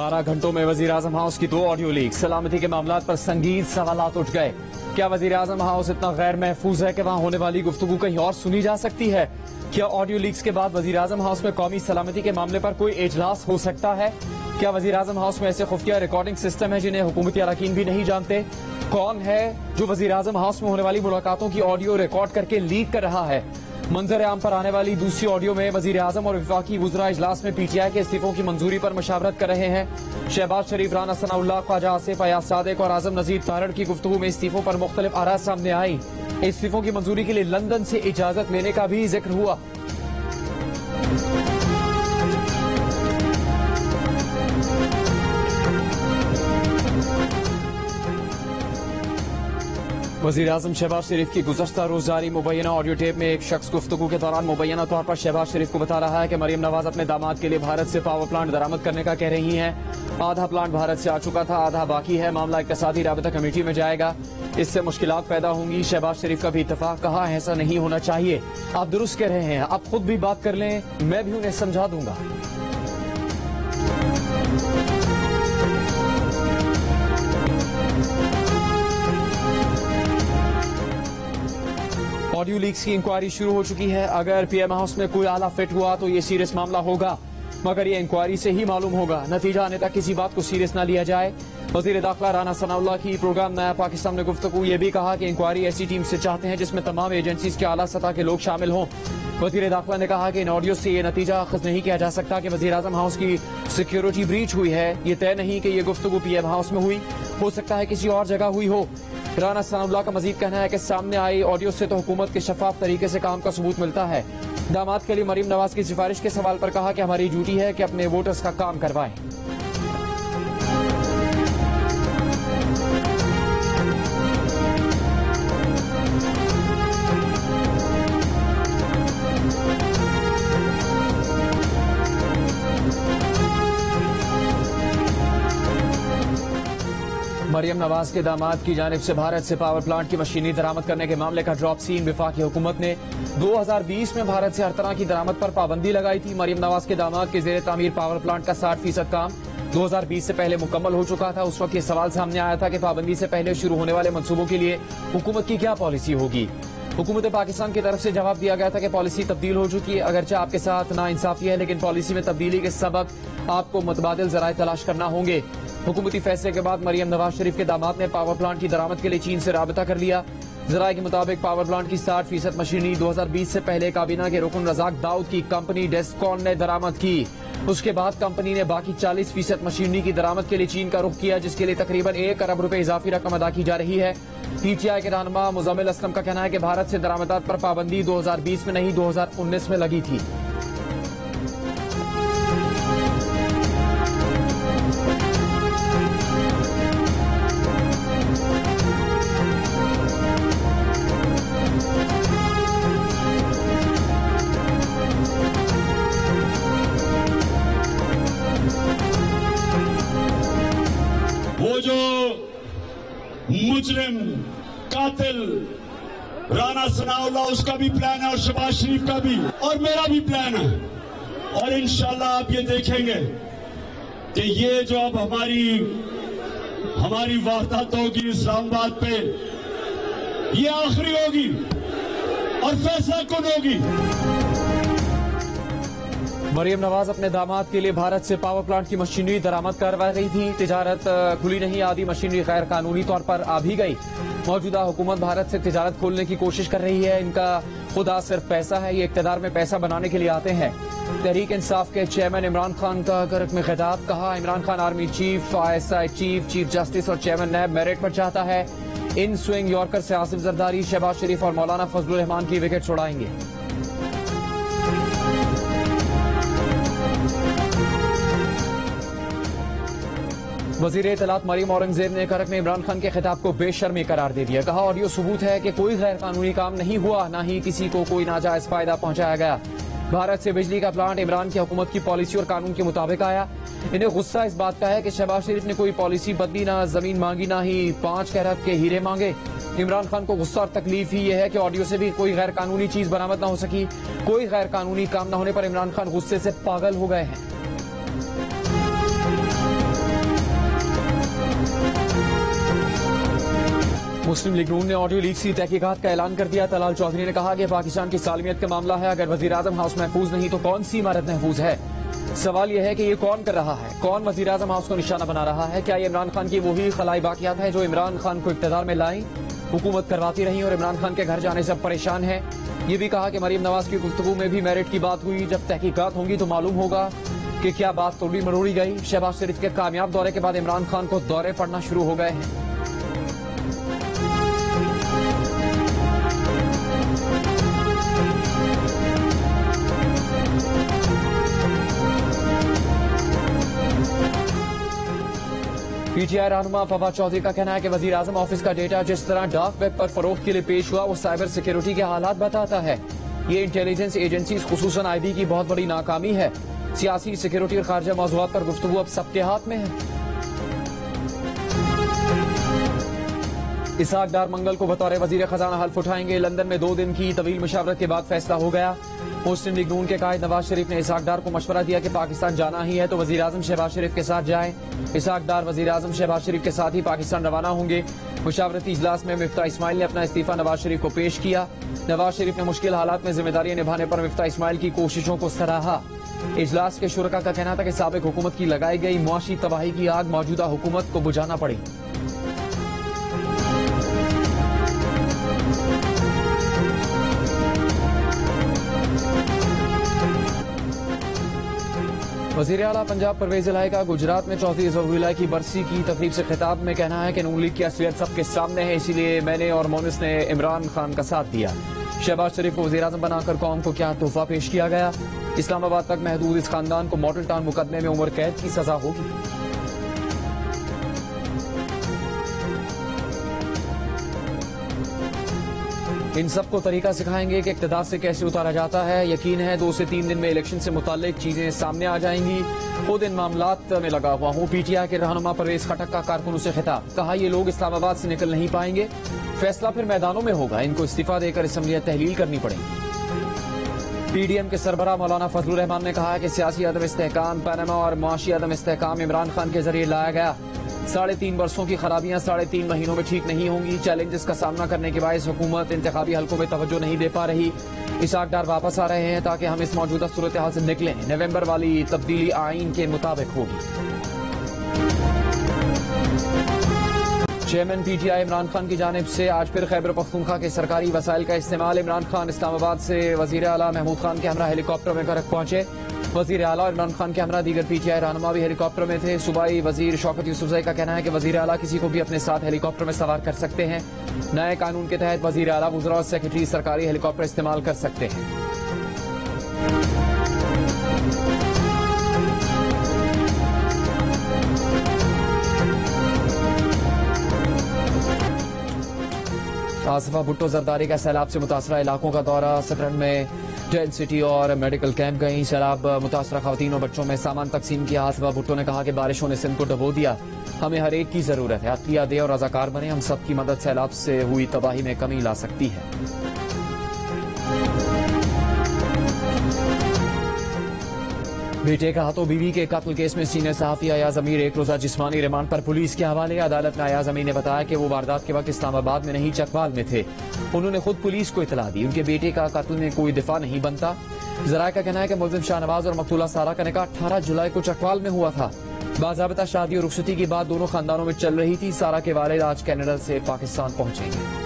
12 घंटों में वजीर आजम हाउस की 2 ऑडियो लीक। सलामती के मामलात पर संगीन सवालात उठ गए। क्या वजीर आजम हाउस इतना गैर महफूज है कि वहां होने वाली गुफ्तगू कहीं और सुनी जा सकती है? क्या ऑडियो लीक्स के बाद वजीर आजम हाउस में कौमी सलामती के मामले पर कोई इजलास हो सकता है? क्या वजीर आजम हाउस में ऐसे खुफिया रिकॉर्डिंग सिस्टम है जिन्हें हुकूमती अरकान भी नहीं जानते? कौन है जो वजीर आजम हाउस में होने वाली मुलाकातों की ऑडियो रिकॉर्ड करके लीक कर रहा है? मंजर आम पर आने वाली दूसरी ऑडियो में वजीर आजम और वफाकी वुज़रा इजलास में PTI के इस्तीफों की मंजूरी पर मशावरत कर रहे हैं। शहबाज शरीफ, राना सनाउल्लाह, ख्वाजा आसिफ, अयाज सादिक और आजम नजीर तारड़ की गुफ्तगू में इस्तीफों पर मुख्तलिफ आरा सामने आई। इस्तीफों की मंजूरी के लिए लंदन से इजाजत लेने का भी जिक्र हुआ। वज़ीर आज़म शहबाज शरीफ की गुज़श्ता रोज जारी मुबैना ऑडियो टेप में एक शख्स गुफ्तगू के दौरान मुबैना तौर पर शहबाज शरीफ को बता रहा है कि मरियम नवाज अपने दामाद के लिए भारत से पावर प्लांट दरामद करने का कह रही हैं। आधा प्लांट भारत से आ चुका था, आधा बाकी है। मामला इक़्तिसादी राबता कमेटी में जाएगा, इससे मुश्किलात पैदा होंगी। शहबाज शरीफ का भी इत्तफाक, कहा ऐसा नहीं होना चाहिए। आप दुरुस्त कह रहे हैं, आप खुद भी बात कर लें, मैं भी उन्हें समझा दूंगा। ऑडियो लीक्स की इंक्वायरी शुरू हो चुकी है। अगर PM हाउस में कोई आला फिट हुआ तो ये सीरियस मामला होगा, मगर ये इंक्वायरी से ही मालूम होगा। नतीजा आने तक किसी बात को सीरियस न लिया जाए। वजीर दाखिला राना सनाउल्लाह की प्रोग्राम नया पाकिस्तान में गुफ्तगू ये भी कहा कि इंक्वायरी ऐसी टीम से चाहते हैं जिसमें तमाम एजेंसीज के आला सतह के लोग शामिल हों। वजीर दाखिला ने कहा कि इन ऑडियो से ये नतीजा अखज़ नहीं किया जा सकता कि वजीर आजम हाउस की सिक्योरिटी ब्रीच हुई है। ये तय नहीं कि ये गुफ्तगू PM हाउस में हुई, हो सकता है किसी और जगह हुई हो। राना सनाउल्लाह का मजीद कहना है कि सामने आई ऑडियो से तो हुकूमत के शफाफ तरीके से काम का सबूत मिलता है। दामाद के लिए मरियम नवाज की सिफारिश के सवाल पर कहा कि हमारी ड्यूटी है कि अपने वोटर्स का काम करवाएं। मरियम नवाज के दामाद की जानिब से भारत से पावर प्लांट की मशीनरी दरामद करने के मामले का ड्रॉप सीन। वफाकी हुकूमत ने 2020 में भारत से हर तरह की दरामद पर पाबंदी लगाई थी। मरियम नवाज के दामाद के जेर तामीर पावर प्लांट का 60% काम 2020 से पहले मुकम्मल हो चुका था। उस वक्त ये सवाल सामने आया था कि पाबंदी से पहले शुरू होने वाले मनसूबों के लिए हुकूमत की क्या पॉलिसी होगी। हुकूमत पाकिस्तान की तरफ से जवाब दिया गया था कि पॉलिसी तब्दील हो चुकी है। अगरचे आपके साथ नाइंसाफी है, लेकिन पॉलिसी में तब्दीली के सबक आपको मुतबादिल जराए तलाश करना होंगे। हुकूमती फैसले के बाद मरियम नवाज शरीफ के दामाद ने पावर प्लांट की दरामद के लिए चीन से राबता कर लिया। जराये के मुताबिक पावर प्लांट की 60% मशीनरी 2020 से पहले काबीना के रुकन रजाक दाऊद की कंपनी डेस्कॉन ने दरामद की। उसके बाद कंपनी ने बाकी 40% मशीनरी की दरामद के लिए चीन का रुख किया, जिसके लिए तकरीबन 1 अरब रुपए इजाफी रकम अदा की जा रही है। PTI के रहनुमा मुजम्मिल असलम का कहना है कि भारत से दरामदात पर पाबंदी 2020 में नहीं 2019 में लगी थी। वो जो मुजरिम कातिल राना सनाउल्लाह, उसका भी प्लान है और शहबाज शरीफ का भी और मेरा भी प्लान है। और इंशाल्लाह आप ये देखेंगे कि ये जो अब हमारी वारदात होगी इस्लामाबाद पे, ये आखिरी होगी और फैसला कौन होगी। मरियम नवाज अपने दामाद के लिए भारत से पावर प्लांट की मशीनरी दरामद करवा रही थी। तिजारत खुली नहीं, आधी मशीनरी गैर कानूनी तौर पर आ भी गई। मौजूदा हुकूमत भारत से तिजारत खोलने की कोशिश कर रही है। इनका खुदा सिर्फ पैसा है, ये इक़्तिदार में पैसा बनाने के लिए आते हैं। तहरीक इंसाफ के चेयरमैन इमरान खान का गर्क में खिताब, कहा Imran Khan army chief, ISI chief, chief justice और चेयरमैन नैब मेरिट पर चाहता है। इन स्विंग यॉर्कर से आसिफ जरदारी, शहबाज शरीफ और मौलाना फजलुर रहमान की विकेट उड़ाएंगे। वजीर इत्तलात मरीम औरंगजेब ने करक में इमरान खान के खिताब को बेशर्मी करार दे दिया। कहा ऑडियो सबूत है कि कोई गैर कानूनी काम नहीं हुआ, न ही किसी को कोई नाजायज फायदा पहुंचाया गया। भारत से बिजली का प्लांट इमरान की हुकूमत की पॉलिसी और कानून के मुताबिक आया। इन्हें गुस्सा इस बात का है कि शहबाज शरीफ ने कोई पॉलिसी बदली, ना जमीन मांगी, ना ही 5 कैरेट के हीरे मांगे। इमरान खान को गुस्सा और तकलीफ ही यह है कि ऑडियो से भी कोई गैर कानूनी चीज बरामद न हो सकी। कोई गैर कानूनी काम न होने पर इमरान खान गुस्से से पागल हो गए हैं। मुस्लिम लीग नून ने ऑडियो लीक की तहकीकात का ऐलान कर दिया। तलाल चौधरी ने कहा कि पाकिस्तान की सालमियत का मामला है, अगर वजीर-ए-आज़म हाउस महफूज नहीं तो कौन सी इमारत महफूज है। सवाल यह है कि ये कौन कर रहा है, कौन वजीर-ए-आज़म हाउस को निशाना बना रहा है। क्या ये इमरान खान की वही खलाई बाकियात है जो इमरान खान को इक़्तिदार में लाई, हुकूमत करवाती रही और इमरान खान के घर जाने से परेशान है। ये भी कहा कि मरीम नवाज की गुफ्तगू में भी मेरिट की बात हुई, जब तहकीकात होंगी तो मालूम होगा कि क्या बात तोड़ी मरोड़ी गई। शहबाज शरीफ के कामयाब दौरे के बाद इमरान खान को दौरे पड़ना शुरू हो गए हैं। पीटीआई रहनुमा फवाद चौधरी का कहना है कि वजीर आजम ऑफिस का डेटा जिस तरह डार्क वेब पर फरोख्त के लिए पेश हुआ वो साइबर सिक्योरिटी के हालात बताता है। ये इंटेलिजेंस एजेंसीज खुसूसन आईबी की बहुत बड़ी नाकामी है। सियासी, सिक्योरिटी और खारजा मौज़ूआत पर गुफ्तगू अब सबके हाथ में है। इसहाक डार मंगल को बतौर वजीर खजाना हल्फ उठाएंगे। लंदन में 2 दिन की तवील मुशावरत के बाद फैसला हो गया। मुस्लिम लीग नून के कायद नवाज शरीफ ने इसहाक डार को मशवरा दिया कि पाकिस्तान जाना ही है तो वजीर आजम शहबाज शरीफ के साथ जाएं। इसहाक डार वजीर आजम शहबाज शरीफ के साथ ही पाकिस्तान रवाना होंगे। मुशावरती इजलास में मिफ्ता इस्माइल ने अपना इस्तीफा नवाज शरीफ को पेश किया। नवाज शरीफ ने मुश्किल हालात में जिम्मेदारी निभाने पर मिफ्ता इस्माइल की कोशिशों को सराहा। इजलास के शुरका का कहना था कि साबिक हुकूमत की लगाई गई मुआशी तबाही की आग मौजूदा हुकूमत को बुझाना पड़ी। वज़ीर आला पंजाब परवेज इलाही का गुजरात में चौथी ज़हूर की बरसी की तकरीब से खिताब में कहना है कि नून लीग की असलियत सबके सामने है, इसीलिए मैंने और मोनिस ने इमरान खान का साथ दिया। शहबाज शरीफ को वज़ीर आज़म बनाकर कौम को क्या तोहफा पेश किया गया। इस्लामाबाद तक महदूद इस खानदान को मॉडल टाउन मुकदमे में उम्र कैद की सजा होगी। इन सबको तरीका सिखाएंगे कि इक़्तिदार से कैसे उतारा जाता है। यकीन है 2 से 3 दिन में इलेक्शन से मुताल्लिक चीजें सामने आ जाएंगी। खुद इन मामलात में लगा हुआ हूँ। पीटीआई के रहनुमा परवेज खटक का कारकुनों से खिताब, कहा ये लोग इस्लामाबाद से निकल नहीं पाएंगे, फैसला फिर मैदानों में होगा। इनको इस्तीफा देकर असम्बलियां तहलील करनी पड़ेंगी। पीडीएम के सरबराह मौलाना फजलुर रहमान ने कहा कि सियासी अदम इस्तेहकाम पनामा और मुआशी अदम इस्तेहकाम इमरान खान के जरिए लाया गया। 3.5 वर्षों की खराबियां 3.5 महीनों में ठीक नहीं होंगी। चैलेंजेस का सामना करने के बायस हुकूमत इंतखाबी हलकों में तवज्जो नहीं दे पा रही। इसहाक डार वापस आ रहे हैं ताकि हम इस मौजूदा सूरत हाल से निकलें। नवंबर वाली तब्दीली आईन के मुताबिक होगी। चेयरमैन पीटीआई इमरान खान की जानिब से आज फिर खैबर पख्तूनख्वा के सरकारी वसाइल का इस्तेमाल। इमरान खान इस्लामाबाद से वजीर आला महमूद खान के हमरा हेलीकॉप्टर में करक पहुंचे। वजीर आला और इमरान खान के हमरा दीगर पीटीआई रहनुमा भी हेलीकॉप्टर में थे। सूबाई वजीर शौकत यूसुफजई का कहना है कि वजीर आला किसी को भी अपने साथ हेलीकॉप्टर में सवार कर सकते हैं। नए कानून के तहत वजीर आला वज़रा और सेक्रेटरी सरकारी हेलीकॉप्टर इस्तेमाल कर सकते हैं। आसिफा भुट्टो जरदारी का सैलाब से मुतासरा इलाकों का दौरा। सकरन में टेंट सिटी और मेडिकल कैंप गई। सैलाब मुतासरा खवातीन और बच्चों में सामान तकसीम किया। आसिफा भुट्टो ने कहा कि बारिशों ने सिंध को डबो दिया, हमें हर एक की जरूरत है। अतिया दे और रजाकार बने, हम सबकी मदद सैलाब से हुई तबाही में कमी ला सकती है। बेटे का हाथों बीवी के कत्ल केस में सीनियर सहाफी अयाज अमीर 1 रोजा जिस्मानी रिमांड पर पुलिस के हवाले। अदालत में अयाज अमीर ने बताया कि वो वारदात के वक्त इस्लामाबाद में नहीं चकवाल में थे। उन्होंने खुद पुलिस को इतला दी। उनके बेटे का कत्ल में कोई दिफा नहीं बनता। जराये का कहना है कि मुल्जिम शाहनवाज और मकतूला सारा का निकाह 18 जुलाई को चकवाल में हुआ था। बाज़ाबिता शादी और रुखसती की बात दोनों खानदानों में चल रही थी। सारा के वालिद आज कनाडा से पाकिस्तान पहुंचेंगे।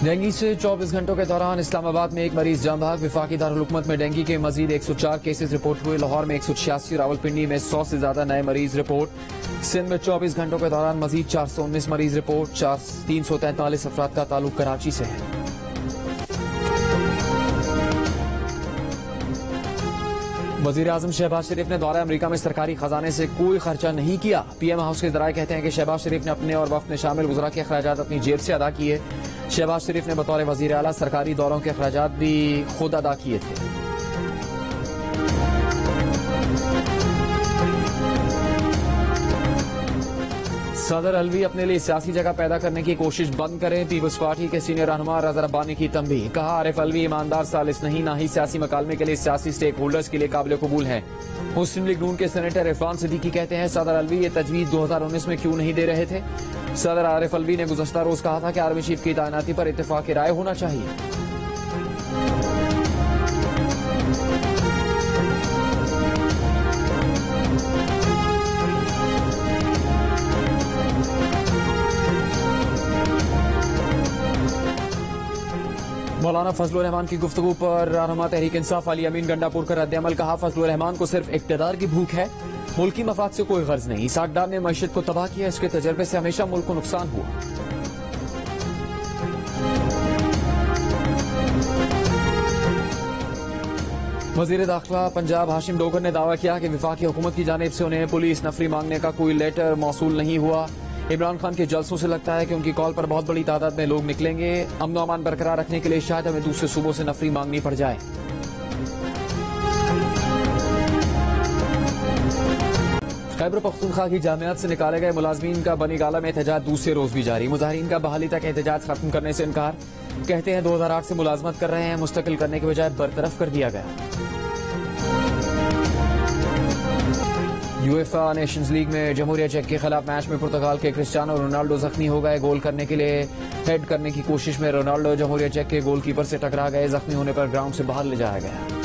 डेंगू से 24 घंटों के दौरान इस्लामाबाद में एक मरीज जान भाग। विफाकी दारुल हुकूमत में डेंगू के मजीद 104 केसेस रिपोर्ट हुए। लाहौर में 186, रावलपिंडी में 100 से ज्यादा नए मरीज रिपोर्ट। सिंध में 24 घंटों के दौरान मजीद 419 मरीज रिपोर्ट। 343 अफराद का ताल्लुक कराची से है। वजीर आजम शहबाज शरीफ ने दौरा अमरीका में सरकारी खजाने से कोई खर्चा नहीं किया। पीएम हाउस के जराये कहते हैं कि शहबाज शरीफ ने अपने और वफ्द में शामिल वज़रा के अखराजात अपनी जेब से अदा किए। शहबाज शरीफ ने बतौर वजीर आला सरकारी दौरों के अखराजात भी खुद अदा किए थे। सदर अलवी अपने लिए सियासी जगह पैदा करने की कोशिश बंद करें। पीपल्स पार्टी के सीनियर रहनुमा रजा रब्बानी की तंबीह। कहा आरिफ अलवी ईमानदार सालिस नहीं, ना ही सियासी मकालमे के लिए सियासी स्टेक होल्डर्स के लिए काबिल कबूल है। मुस्लिम लीग नून के सेनेटर इरफान सिद्दीकी कहते हैं सदर अलवी ये तजवीज 2019 में क्यों नहीं दे रहे थे। सदर आरिफ अलवी ने गुज़श्ता रोज कहा था कि आर्मी चीफ की तैनाती पर इत्तेफाक राय होना चाहिए। मौलाना फजलुर रहमान की गुफ्तगू पर रहनुमा तहरीक इंसाफ अली अमीन गंडापुर का रद्द-ए-अमल। कहा फजलुर रहमान को सिर्फ इक़्तिदार की भूख है, मुल्की मफाद से कोई गर्ज नहीं। साकडार ने मईशत को तबाह किया, इसके तजर्बे से हमेशा मुल्क को नुकसान हुआ। वजीर दाखिला पंजाब हाशिम डोगर ने दावा किया कि विफाकी हुकूमत की जानिब से उन्हें पुलिस नफरी मांगने का कोई लेटर मौसूल नहीं हुआ। इमरान खान के जलसों से लगता है कि उनकी कॉल पर बहुत बड़ी तादाद में लोग निकलेंगे। अमन व अमान बरकरार रखने के लिए शायद हमें दूसरे सूबों से नफरी मांगनी पड़ जाए। खैबर पख्तूनख्वा की जामियात से निकाले गए मुलाजमीन का बनीगाला में एहतजाज दूसरे रोज भी जारी। मुजाहिरीन का बहाली तक एहतजाज खत्म करने से इनकार। कहते हैं 2008 से मुलाजमत कर रहे हैं, मुस्तकिल करने के बजाय बरतरफ कर दिया गया। यूएफा नेशंस लीग में जमहूरिया चेक के खिलाफ मैच में पुर्तगाल के क्रिस्टियानो रोनाल्डो जख्मी हो गए। गोल करने के लिए हेड करने की कोशिश में रोनाल्डो जमहूरिया चेक के गोलकीपर से टकरा गए। जख्मी होने पर ग्राउंड से बाहर ले जाया गया।